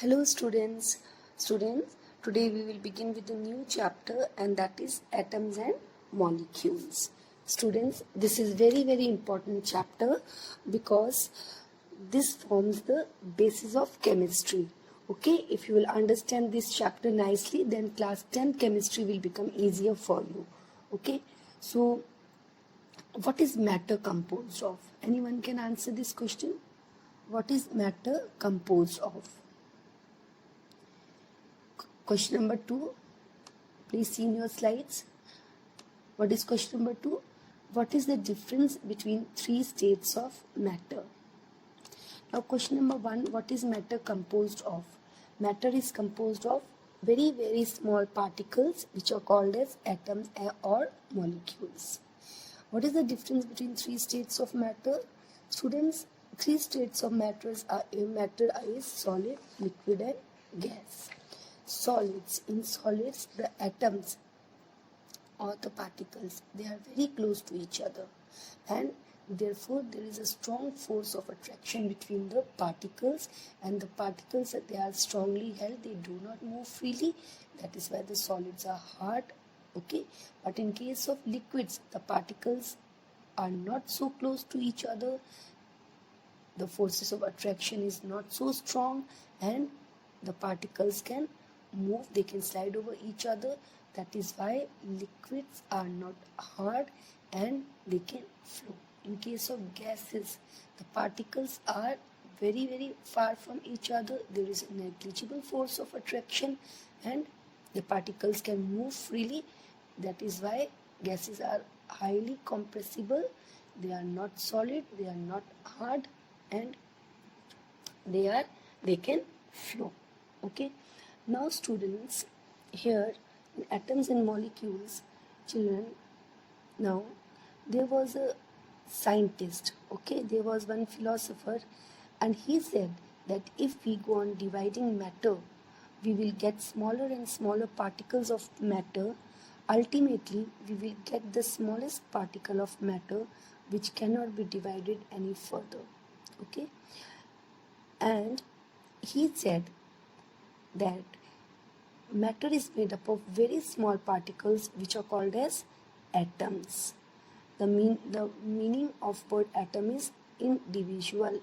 Hello students, today we will begin with a new chapter, and that is atoms and molecules. Students, this is very important chapter because this forms the basis of chemistry. Okay, if you will understand this chapter nicely, then class 10 chemistry will become easier for you. Okay, so what is matter composed of? Anyone can answer this question? What is matter composed of? Question number 2, please see in your slides. What is question number 2? What is the difference between three states of matter? Now question number 1, what is matter composed of? Matter is composed of very small particles which are called as atoms or molecules. What is the difference between three states of matter? Students, three states of matter are solid, liquid and gas. Solids. In solids, the atoms or the particles, they are very close to each other, and therefore there is a strong force of attraction between the particles, and the particles that they are strongly held, they do not move freely. That is why the solids are hard. Okay, but in case of liquids, the particles are not so close to each other, the forces of attraction is not so strong, and the particles can move, they can slide over each other. That is why liquids are not hard and they can flow. In case of gases, the particles are very far from each other, there is a negligible force of attraction and the particles can move freely. That is why gases are highly compressible, they are not solid, they are not hard, and they can flow. Okay, now students, here in atoms and molecules, children, now there was a scientist, okay, there was one philosopher, and he said that if we go on dividing matter, we will get smaller and smaller particles of matter. Ultimately, we will get the smallest particle of matter which cannot be divided any further. Okay, and he said that matter is made up of very small particles which are called as atoms. The meaning of word atom is individual.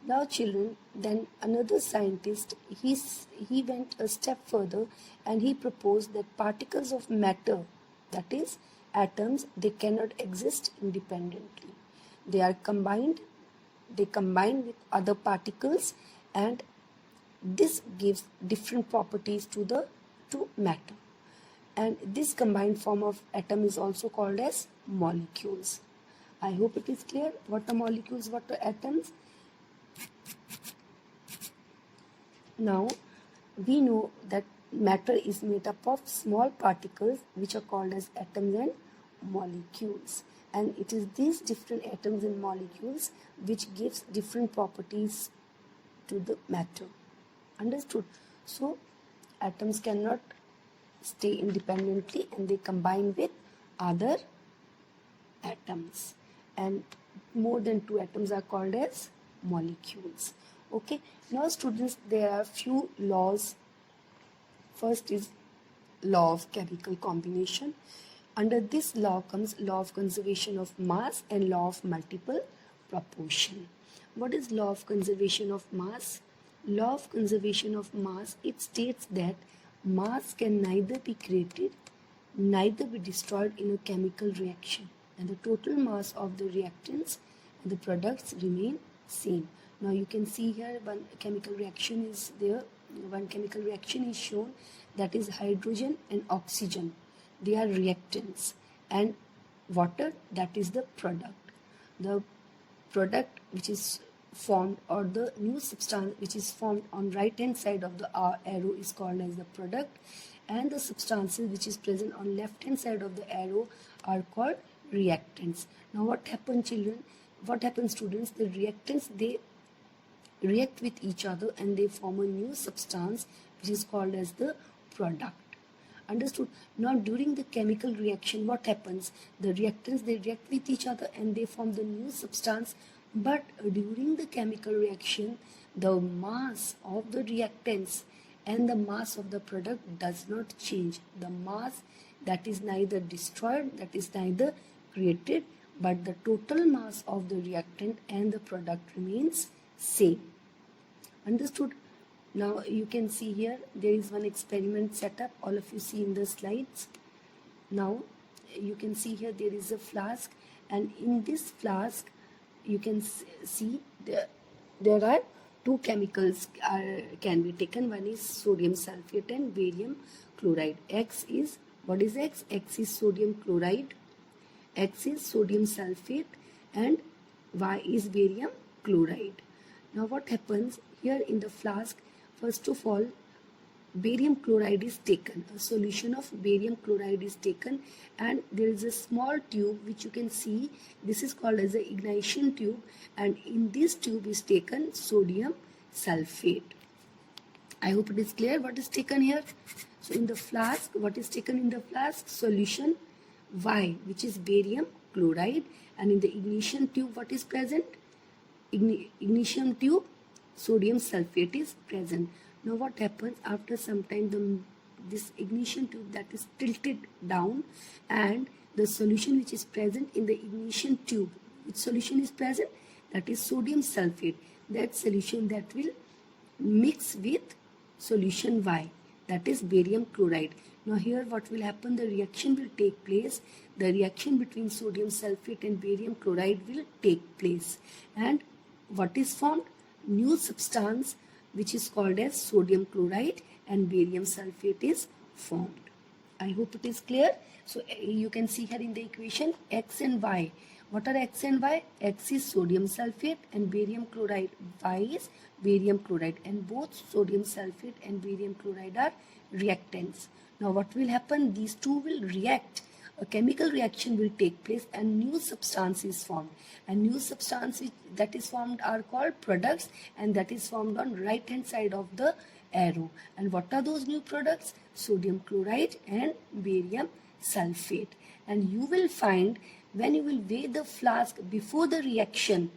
Now children, then another scientist, he went a step further and he proposed that particles of matter, that is atoms, they cannot exist independently. They combine with other particles, and this gives different properties to matter, and this combined form of atom is also called as molecules. I hope it is clear what are molecules, what are atoms. Now we know that matter is made up of small particles which are called as atoms and molecules, and it is these different atoms and molecules which gives different properties to the matter. Understood? So atoms cannot stay independently and they combine with other atoms, and more than two atoms are called as molecules. Okay, now students, there are few laws. First is law of chemical combination. Under this law comes law of conservation of mass and law of multiple proportion. What is law of conservation of mass? Law of conservation of mass, it states that mass can neither be created neither be destroyed in a chemical reaction, and the total mass of the reactants and the products remain same. Now you can see here one chemical reaction is there. One chemical reaction is shown, that is hydrogen and oxygen. They are reactants, and water, that is the product. The product which is formed, or the new substance which is formed on right hand side of the arrow is called as the product, and the substances which is present on left hand side of the arrow are called reactants. Now what happens, children? What happens, students? The reactants, they react with each other and they form a new substance which is called as the product. Understood? Now during the chemical reaction, what happens? The reactants, they react with each other and they form the new substance, but during the chemical reaction the mass of the reactants and the mass of the product does not change. The mass, that is neither destroyed, that is neither created, but the total mass of the reactant and the product remains same. Understood? Now you can see here there is one experiment set up. All of you see in the slides. Now you can see here there is a flask, and in this flask you can see there are two chemicals can be taken. One is sodium sulfate and barium chloride. X is, what is X? X is sodium chloride, X is sodium sulfate, and Y is barium chloride. Now what happens here in the flask? First of all, barium chloride is taken. A solution of barium chloride is taken, and there is a small tube which you can see. This is called as the ignition tube, and in this tube is taken sodium sulfate. I hope it is clear what is taken here. So in the flask, what is taken in the flask? Solution Y, which is barium chloride, and in the ignition tube what is present? Ignition tube, sodium sulfate is present. Now what happens after some time, this ignition tube that is tilted down, and the solution which is present in the ignition tube, which solution is present? That is sodium sulfate. That solution that will mix with solution Y, that is barium chloride. Now here what will happen? The reaction will take place. The reaction between sodium sulfate and barium chloride will take place, and what is formed? New substance which is called as sodium chloride and barium sulfate is formed. I hope it is clear. So you can see here in the equation X and Y. What are X and Y? X is sodium sulfate and barium chloride. Y is barium chloride, and both sodium sulfate and barium chloride are reactants. Now what will happen? These two will react. A chemical reaction will take place and new substance is formed. And new substance that is formed are called products, and that is formed on right hand side of the arrow. And what are those new products? Sodium chloride and barium sulfate. And you will find when you will weigh the flask before the reaction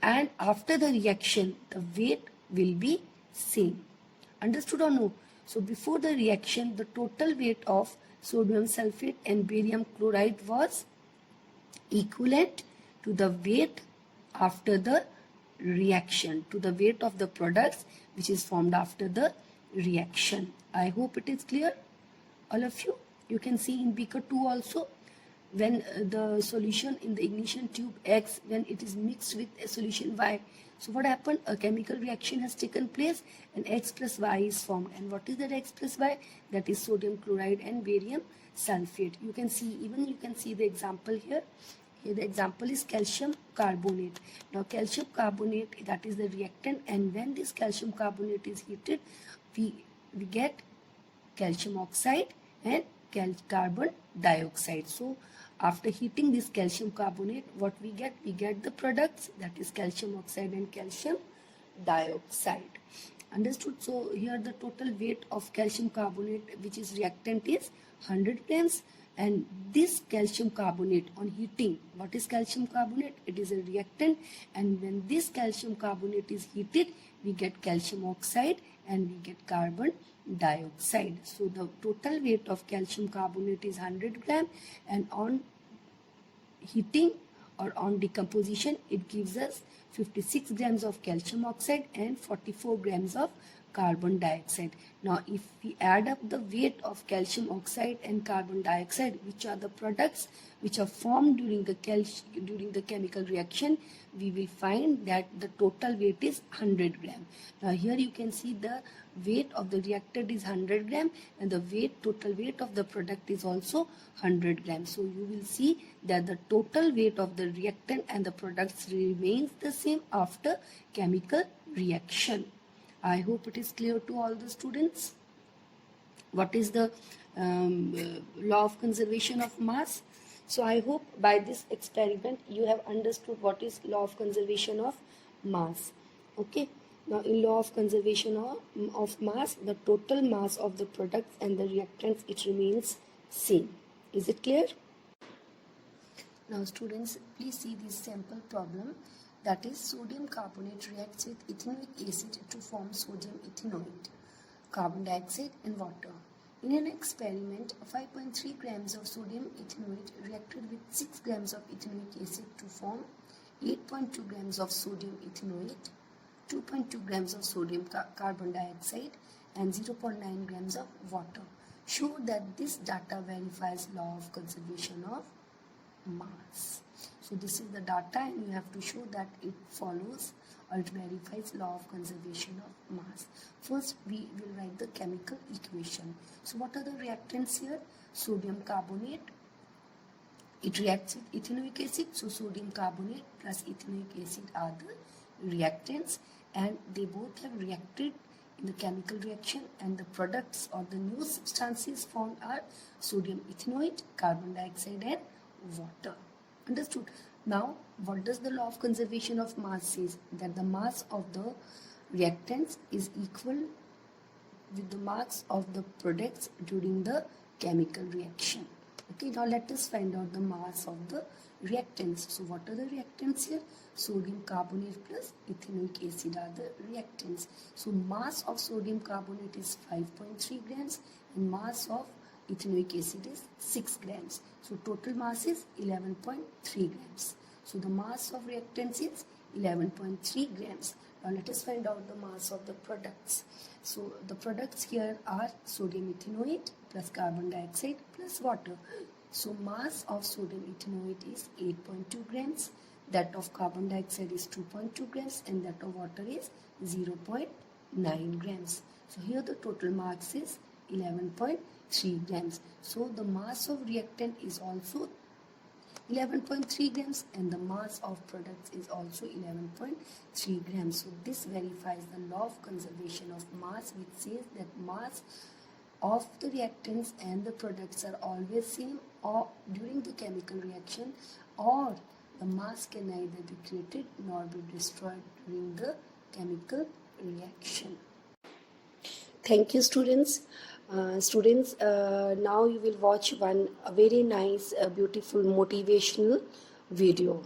and after the reaction, the weight will be same. Understood or no? So before the reaction, the total weight of sodium sulfate and barium chloride was equivalent to the weight after the reaction, to the weight of the products which is formed after the reaction. I hope it is clear, all of you. You can see in beaker 2 also, when the solution in the ignition tube X, when it is mixed with a solution Y. So what happened? A chemical reaction has taken place and X plus Y is formed. And what is that X plus Y? That is sodium chloride and barium sulfate. You can see, even you can see the example here. Here the example is calcium carbonate. Now calcium carbonate, that is the reactant, and when this calcium carbonate is heated, we get calcium oxide and carbon dioxide. So after heating this calcium carbonate, what we get? We get the products, that is calcium oxide and calcium dioxide. Understood? So here the total weight of calcium carbonate which is reactant is 100 grams, and this calcium carbonate on heating, what is calcium carbonate? It is a reactant, and when this calcium carbonate is heated, we get calcium oxide and we get carbon dioxide. So the total weight of calcium carbonate is 100 gram, and on heating or on decomposition it gives us 56 grams of calcium oxide and 44 grams of carbon dioxide. Now if we add up the weight of calcium oxide and carbon dioxide, which are the products which are formed during the chemical reaction, we will find that the total weight is 100 gram. Now here you can see the weight of the reactant is 100 gram and the total weight of the product is also 100 grams. So you will see that the total weight of the reactant and the products remains the same after chemical reaction. I hope it is clear to all the students. What is the law of conservation of mass? So I hope by this experiment you have understood what is law of conservation of mass. Okay. Now in law of conservation of mass, the total mass of the products and the reactants, it remains same. Is it clear? Now students, please see this sample problem. that is sodium carbonate reacts with ethanoic acid to form sodium ethanoate, carbon dioxide and water. In an experiment, 5.3 grams of sodium ethanoate reacted with 6 grams of ethanoic acid to form 8.2 grams of sodium ethanoate, 2.2 grams of sodium carbon dioxide and 0.9 grams of water. Show that this data verifies law of conservation of mass. So this is the data and you have to show that it follows or it verifies law of conservation of mass. First we will write the chemical equation. So what are the reactants here? Sodium carbonate, it reacts with ethanoic acid, so sodium carbonate plus ethanoic acid are the reactants and they both have reacted in the chemical reaction and the products or the new substances formed are sodium ethanoate, carbon dioxide and water. Understood? Now what does the law of conservation of mass says? That the mass of the reactants is equal with the mass of the products during the chemical reaction. Okay, now let us find out the mass of the reactants. So what are the reactants here? Sodium carbonate plus ethanoic acid are the reactants. So mass of sodium carbonate is 5.3 grams and mass of ethanoic acid is 6 grams. So total mass is 11.3 grams. So the mass of reactants is 11.3 grams. Now let us find out the mass of the products. So the products here are sodium ethanoate plus carbon dioxide plus water. So mass of sodium ethanoate is 8.2 grams, that of carbon dioxide is 2.2 grams and that of water is 0.9 grams. So here the total mass is 11.3 grams. So the mass of reactant is also 11.3 grams and the mass of products is also 11.3 grams. So this verifies the law of conservation of mass, which says that mass of the reactants and the products are always same or during the chemical reaction, or the mass can neither be created nor be destroyed during the chemical reaction. Thank you, students. Now you will watch one very nice, beautiful motivational video.